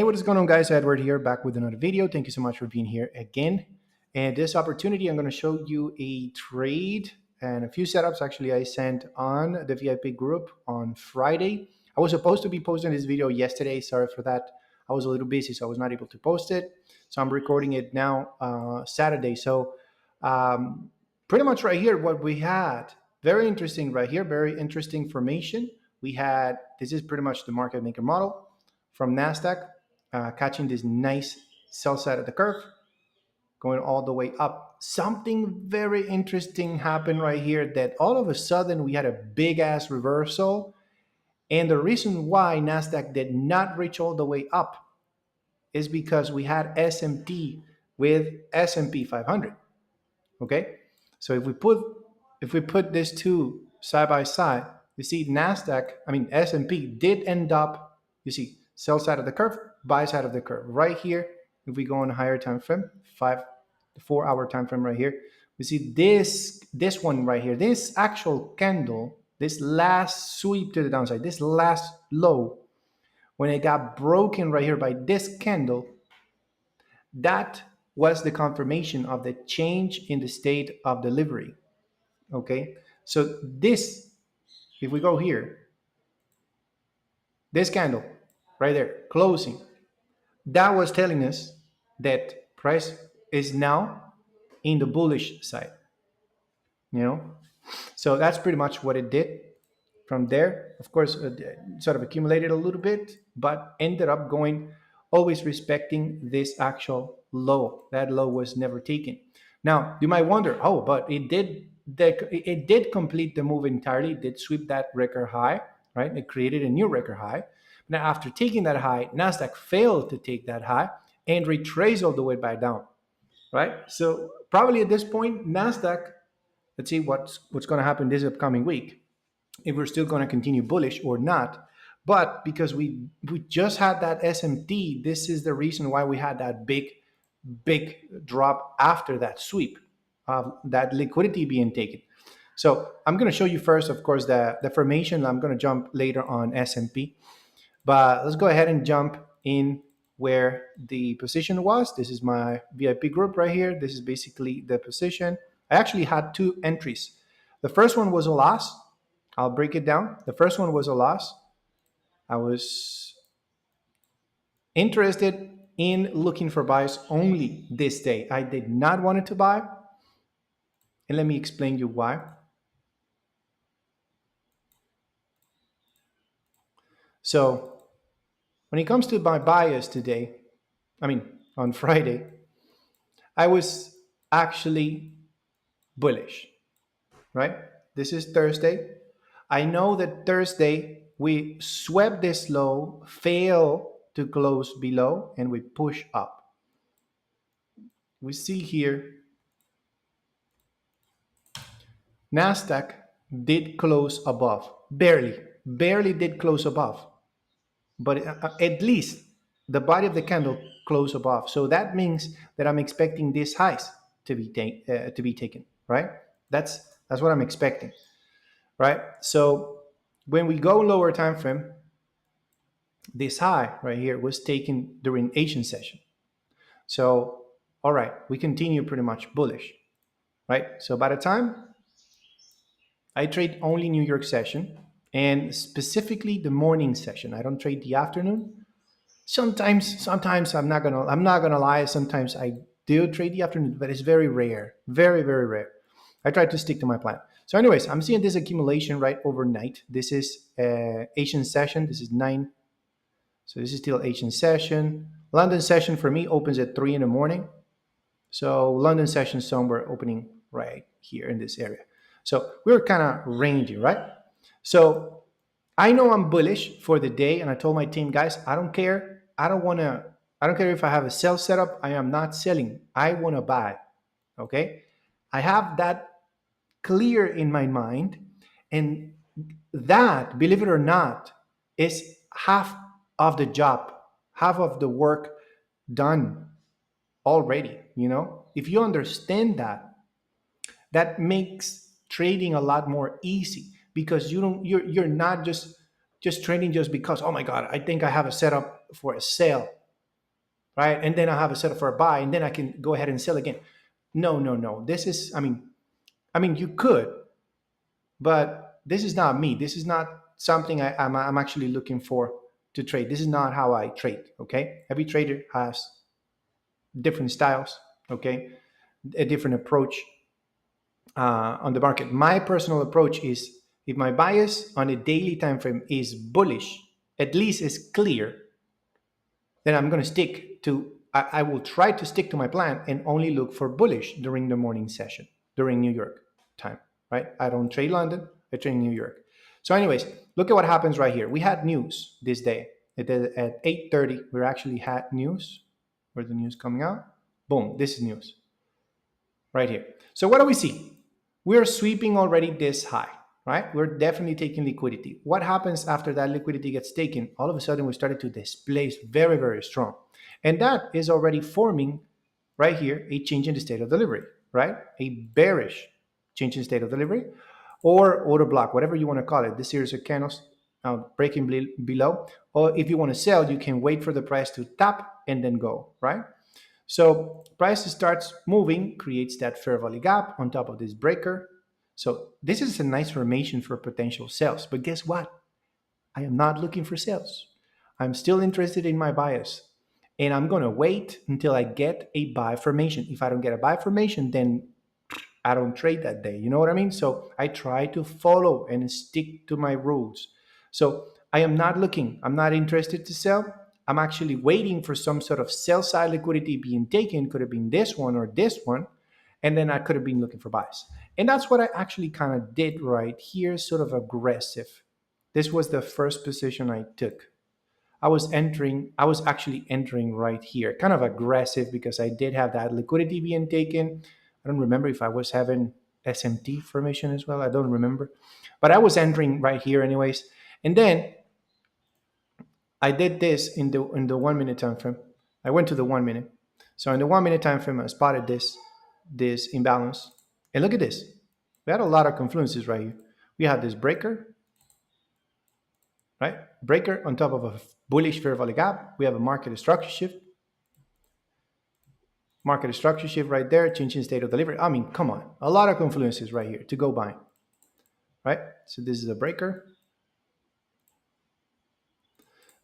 Hey, what is going on, guys? Edward here, back with another video. Thank you so much for being here again. And this opportunity, I'm going to show you a trade and a few setups actually I sent on the VIP group on Friday. I was supposed to be posting this video yesterday. Sorry for that. I was a little busy, so I was not able to post it. So I'm recording it now, Saturday. So pretty much right here, what we had, very interesting right here, very interesting formation. We had, this is pretty much the market maker model from Nasdaq. Catching this nice sell side of the curve, going all the way up. Something very interesting happened right here that all of a sudden we had a big ass reversal. And the reason why Nasdaq did not reach all the way up is because we had S&P with S&P 500. Okay, so if we put these two side by side, you see S&P did end up, you see, sell side of the curve, buy side of the curve. Right here, if we go on a higher time frame, 4 hour time frame right here, we see this one right here, this actual candle, this last sweep to the downside, this last low, when it got broken right here by this candle, that was the confirmation of the change in the state of delivery. Okay, so this, if we go here, this candle right there, closing, that was telling us that price is now in the bullish side, So that's pretty much what it did. From there, of course, sort of accumulated a little bit, but ended up going, always respecting this actual low. That low was never taken. Now, you might wonder, oh, but it did complete the move entirely. It did sweep that record high, right? It created a new record high. Now, after taking that high, Nasdaq failed to take that high and retraced all the way back down, right? So probably at this point, Nasdaq, let's see what's going to happen this upcoming week, if we're still going to continue bullish or not. But because we just had that SMT, this is the reason why we had that big drop after that sweep of that liquidity being taken. So I'm going to show you first, of course, the formation. I'm going to jump later on S&P, but let's go ahead and jump in where the position was. This is my VIP group right here. This is basically the position. I actually had two entries. The first one was a loss. I'll break it down. The first one was a loss. I was interested in looking for buys only this day. I did not want it to buy. And let me explain you why. So when it comes to my bias today, on Friday, I was actually bullish, right? This is Thursday. I know that Thursday we swept this low, fail to close below, and we push up. We see here Nasdaq did close above, barely did close above, but at least the body of the candle closed above. So that means that I'm expecting these highs to be taken, right? That's what I'm expecting, right? So when we go lower time frame, this high right here was taken during Asian session. So, all right, we continue pretty much bullish, right? So by the time I trade only New York session and specifically the morning session, I don't trade the afternoon. Sometimes I'm not gonna lie. Sometimes I do trade the afternoon, but it's very rare, very rare. I try to stick to my plan. So, anyways, I'm seeing this accumulation right overnight. This is Asian session. This is 9. So this is still Asian session. London session for me opens at 3 in the morning. So London session somewhere opening right here in this area. So we're kind of ranging, right? So I know I'm bullish for the day, and I told my team, guys, I don't care. I don't care if I have a sell setup. I am not selling. I want to buy. Okay? I have that clear in my mind, and that, believe it or not, is half of the job, half of the work done already. If you understand that, that makes trading a lot more easy, because you're not just trading just because, oh my god, I think I have a setup for a sale. right? And then I have a setup for a buy, and then I can go ahead and sell again. No, no, no. This is, I mean, you could, but this is not me. This is not something I'm actually looking for to trade. This is not how I trade. Okay, every trader has different styles. Okay, a different approach on the market. My personal approach is if my bias on a daily time frame is bullish, at least is clear, then I'm going to stick to. I will try to stick to my plan and only look for bullish during the morning session during New York time. Right? I don't trade London. I trade New York. So, anyways, look at what happens right here. We had news this day. At 8:30, we actually had news. Where's the news coming out? Boom! This is news right here. So what do we see? We're sweeping already this high, right? We're definitely taking liquidity. What happens after that liquidity gets taken? All of a sudden, we started to displace very, very strong. And that is already forming right here a change in the state of delivery, right? A bearish change in state of delivery or order block, whatever you want to call it. This series of candles breaking below. Or if you want to sell, you can wait for the price to tap and then go, right? So price starts moving, creates that fair value gap on top of this breaker. So this is a nice formation for potential sales. But guess what? I am not looking for sales. I'm still interested in my bias. And I'm going to wait until I get a buy formation. If I don't get a buy formation, then I don't trade that day. You know what I mean? So I try to follow and stick to my rules. So I am not looking, I'm not interested to sell. I'm actually waiting for some sort of sell side liquidity being taken. Could have been this one or this one. And then I could have been looking for buys. And that's what I actually kind of did right here, sort of aggressive. This was the first position I took. I was actually entering right here, kind of aggressive because I did have that liquidity being taken. I don't remember if I was having SMT formation as well. I don't remember. But I was entering right here anyways. And then I did this in the 1 minute time frame. I went to the 1 minute. So in the 1 minute time frame, I spotted this imbalance. And look at this. We had a lot of confluences right here. We had this breaker, right? Breaker on top of a bullish fair value gap. We have a market structure shift right there, changing state of delivery. I mean, come on, a lot of confluences right here to go by, right? So this is a breaker.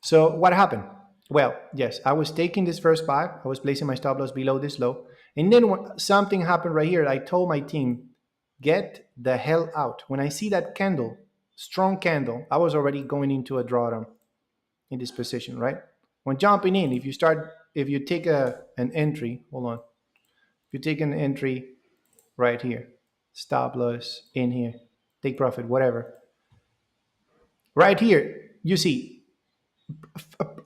So what happened? Well, yes, I was taking this first buy. I was placing my stop loss below this low. And then something happened right here. I told my team, get the hell out. When I see that candle, strong candle, I was already going into a drawdown in this position, right? When jumping in, if you take an entry, hold on. If you take an entry right here, stop loss in here, take profit, whatever. Right here, you see,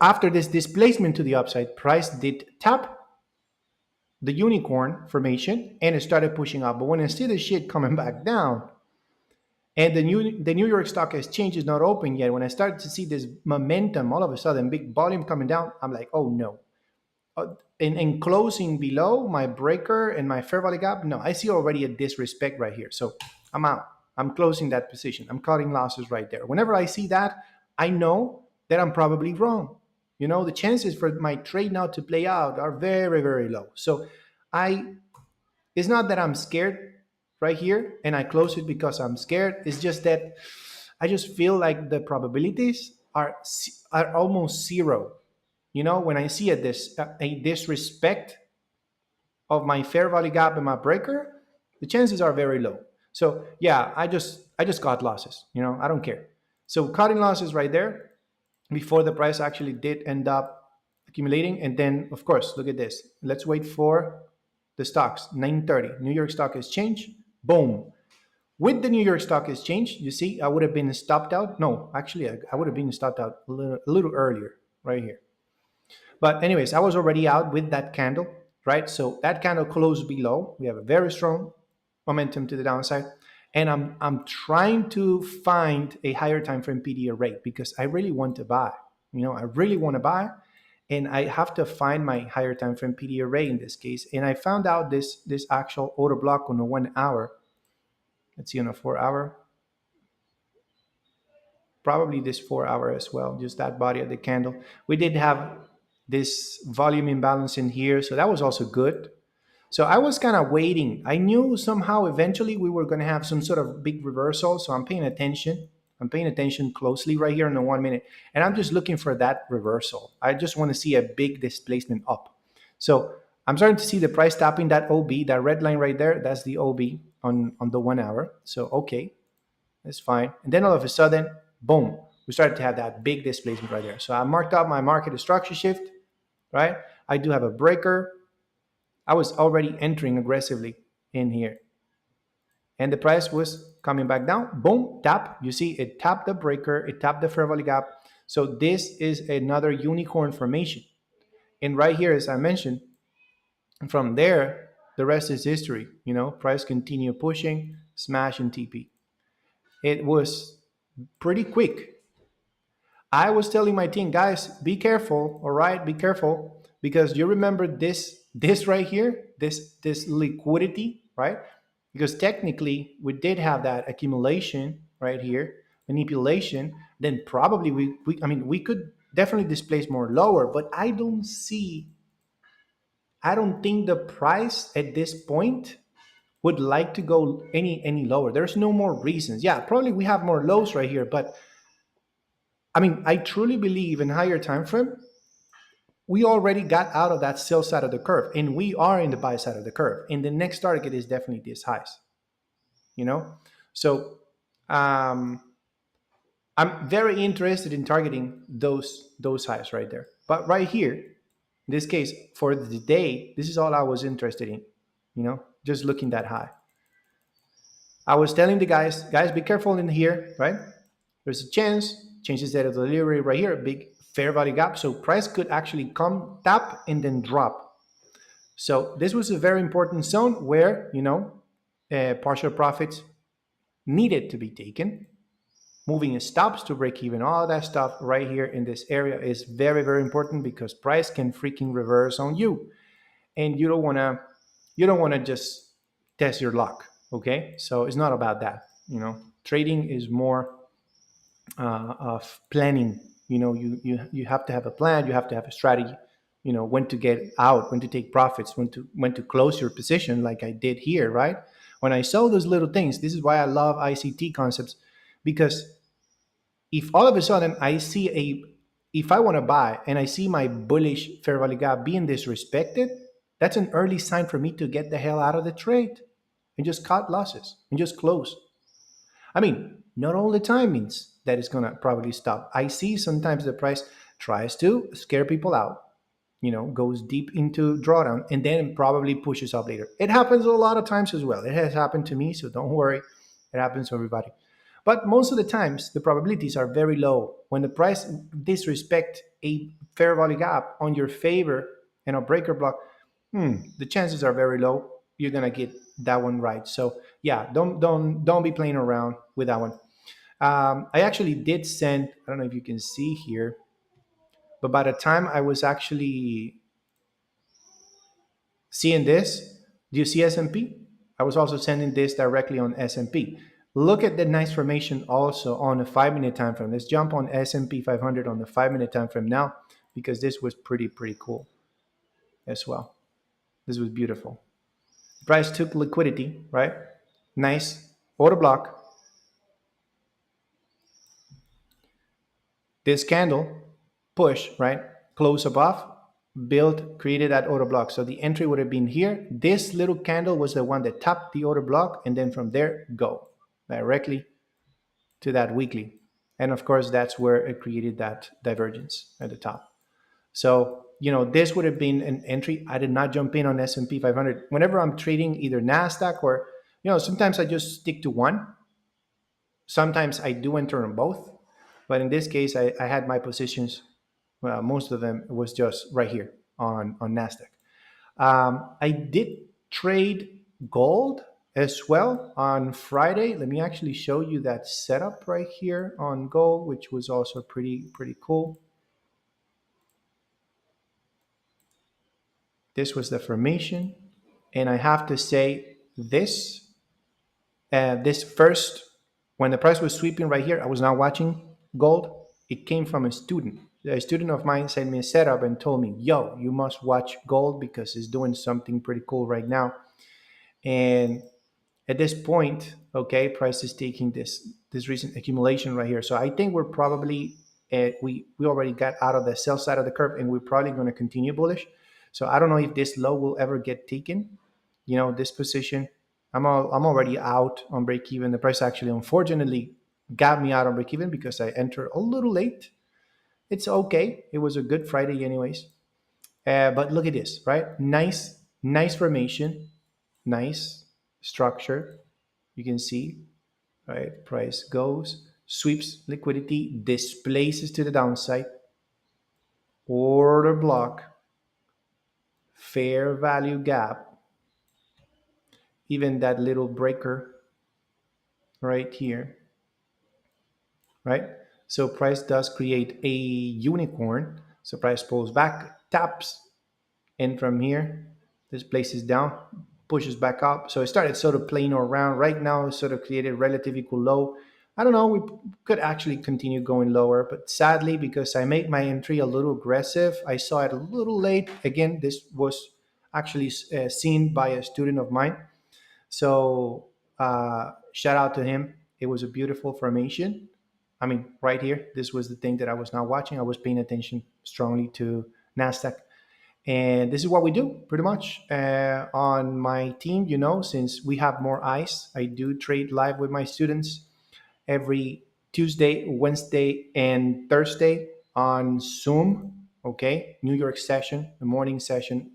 after this displacement to the upside, price did tap the unicorn formation and it started pushing up. But when I see the shit coming back down, and the New York Stock Exchange is not open yet, when I started to see this momentum, all of a sudden, big volume coming down, I'm like, oh no. In closing below my breaker and my fair value gap, no, I see already a disrespect right here. So I'm out. I'm closing that position. I'm cutting losses right there. Whenever I see that, I know that I'm probably wrong. You know, the chances for my trade now to play out are very, very low. So I it's not that I'm scared right here and I close it because I'm scared. It's just that I just feel like the probabilities are almost zero. You know, when I see a disrespect of my fair value gap and my breaker, the chances are very low. So yeah, I just got losses. You know, I don't care. So cutting losses right there before the price actually did end up accumulating. And then of course, look at this. Let's wait for the stocks. 9:30, New York Stock Exchange. Boom. With the New York Stock Exchange, you see, I would have been stopped out. No, actually, I would have been stopped out a little earlier, right here. But anyways, I was already out with that candle, right? So that candle closed below. We have a very strong momentum to the downside. And I'm trying to find a higher time frame PDA rate because I really want to buy. You know, I really want to buy. And I have to find my higher time frame PDA rate in this case. And I found out this actual order block on the 1 hour. Let's see on a 4 hour. Probably this 4 hour as well, just that body of the candle. We did have this volume imbalance in here. So that was also good. So I was kind of waiting. I knew somehow eventually we were going to have some sort of big reversal. So I'm paying attention. I'm paying attention closely right here in the 1 minute. And I'm just looking for that reversal. I just want to see a big displacement up. So I'm starting to see the price tapping that OB, that red line right there. That's the OB on the 1 hour. So, okay, that's fine. And then all of a sudden, boom, we started to have that big displacement right there. So I marked up my market structure shift, right? I do have a breaker. I was already entering aggressively in here. And the price was coming back down. Boom, tap. You see, it tapped the breaker, it tapped the fair value gap. So this is another unicorn formation. And right here, as I mentioned, from there, the rest is history. You know, price continue pushing, smash in TP. It was pretty quick. I was telling my team, guys, be careful, all right? Be careful because you remember this right here, this liquidity, right? Because technically we did have that accumulation right here, manipulation, then probably I mean we could definitely displace more lower, but I don't think the price at this point would like to go any lower. There's no more reasons. Yeah, probably we have more lows right here, but I mean, I truly believe in higher time frame, we already got out of that sell side of the curve and we are in the buy side of the curve. And the next target is definitely these highs, you know? So um, I'm very interested in targeting those highs right there. But right here, in this case, for the day, this is all I was interested in, you know, just looking that high. I was telling the guys, be careful in here, right? There's a chance, changes that of delivery right here, a big fair value gap. So price could actually come, tap, and then drop. So this was a very important zone where, you know, partial profits needed to be taken. Moving stops to break even, all that stuff right here in this area is very, very important because price can freaking reverse on you. And you don't wanna just test your luck. Okay. So it's not about that. You know, trading is more of planning. You know, you have to have a plan. You have to have a strategy. You know, when to get out, when to take profits, when to close your position, like I did here, right? When I saw those little things, this is why I love ICT concepts, because if all of a sudden I see if I want to buy and I see my bullish fair value gap being disrespected, that's an early sign for me to get the hell out of the trade and just cut losses and just close. I mean, not all the time means that it's going to probably stop. I see sometimes the price tries to scare people out, you know, goes deep into drawdown and then probably pushes up later. It happens a lot of times as well. It has happened to me, so don't worry. It happens to everybody. But most of the times, the probabilities are very low. When the price disrespect a fair value gap on your favor and a breaker block, the chances are very low. You're gonna get that one right. So yeah, don't be playing around with that one. I actually did send. I don't know if you can see here, but by the time I was actually seeing this, do you see S&P? I was also sending this directly on S&P. Look at the nice formation also on a 5 minute time frame. Let's jump on S&P 500 on the 5 minute time frame now, because this was pretty cool as well. This was beautiful. The price took liquidity, right? Nice order block. This candle push, right? Close above, build, created that order block. So the entry would have been here. This little candle was the one that tapped the order block, and then from there, go directly to that weekly. And of course, that's where it created that divergence at the top. So, you know, this would have been an entry. I did not jump in on S&P 500. Whenever I'm trading either Nasdaq or, you know, sometimes I just stick to one. Sometimes I do enter on both. But in this case, I had my positions, well, most of them was just right here on Nasdaq. I did trade gold as well on Friday. Let me actually show you that setup right here on gold, which was also pretty cool. This was the formation, and I have to say this first, when the price was sweeping right here, I was not watching gold. It came from a student. A student of mine sent me a setup and told me, yo, you must watch gold because it's doing something pretty cool right now. And at this point, okay, price is taking this recent accumulation right here. So I think we're probably we already got out of the sell side of the curve, and we're probably going to continue bullish. So I don't know if this low will ever get taken. This position, I'm already out on break even. The price actually, unfortunately, got me out on break even because I entered a little late. It's okay. It was a good Friday, anyways. But look at this, right? Nice formation, nice structure. You can see, right? Price goes, sweeps liquidity, displaces to the downside, order block, fair value gap, even that little breaker right here, right? So price does create a unicorn. So price pulls back, taps, and from here, this places down, pushes back up. So it started sort of playing around. Right now, it's sort of created relative equal low. I don't know. We could actually continue going lower, but sadly, because I made my entry a little aggressive, I saw it a little late. Again, this was actually seen by a student of mine. So shout out to him. It was a beautiful formation. I mean, right here, this was the thing that I was not watching. I was paying attention strongly to Nasdaq, and this is what we do pretty much on my team. Since we have more eyes, I do trade live with my students every Tuesday, Wednesday, and Thursday on Zoom. Okay, New York session, the morning session,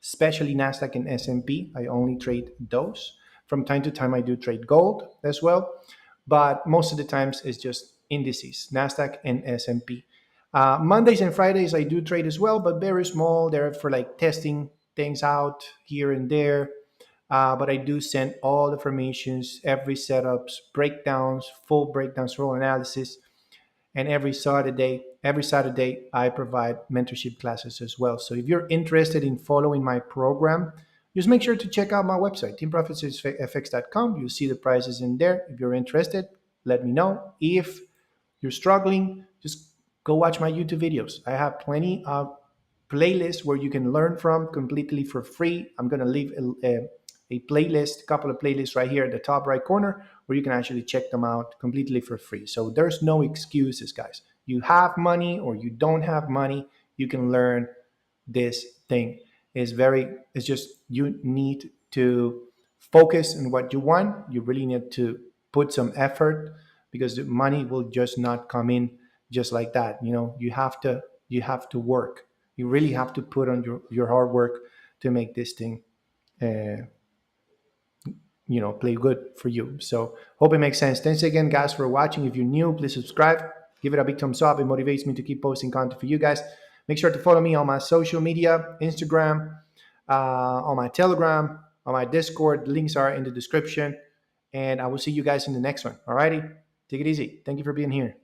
especially Nasdaq and S&P. I only trade those. From time to time, I do trade gold as well, but most of the times it's just indices, Nasdaq and S&P. Mondays and Fridays I do trade as well, but very small. They're for like testing things out here and there. But I do send all the formations, every setups, breakdowns, full breakdowns, role analysis, and every Saturday I provide mentorship classes as well. So if you're interested in following my program, just make sure to check out my website, teamprofitsenglish.com. You'll see the prices in there. If you're interested, let me know. If you're struggling, just go watch my YouTube videos. I have plenty of playlists where you can learn from completely for free. I'm going to leave a playlist, a couple of playlists right here at the top right corner where you can actually check them out completely for free. So there's no excuses, guys. You have money or you don't have money, you can learn this thing. It's just you need to focus on what you want. You really need to put some effort because the money will just not come in just like that. You have to work. You really have to put on your hard work to make this thing uh, play good for you. So hope it makes sense. Thanks again, guys, for watching. If you're new, please subscribe, give it a big thumbs up. It motivates me to keep posting content for you guys. Make sure to follow me on my social media, Instagram, on my Telegram, on my Discord. Links are in the description. And I will see you guys in the next one. Alrighty, take it easy. Thank you for being here.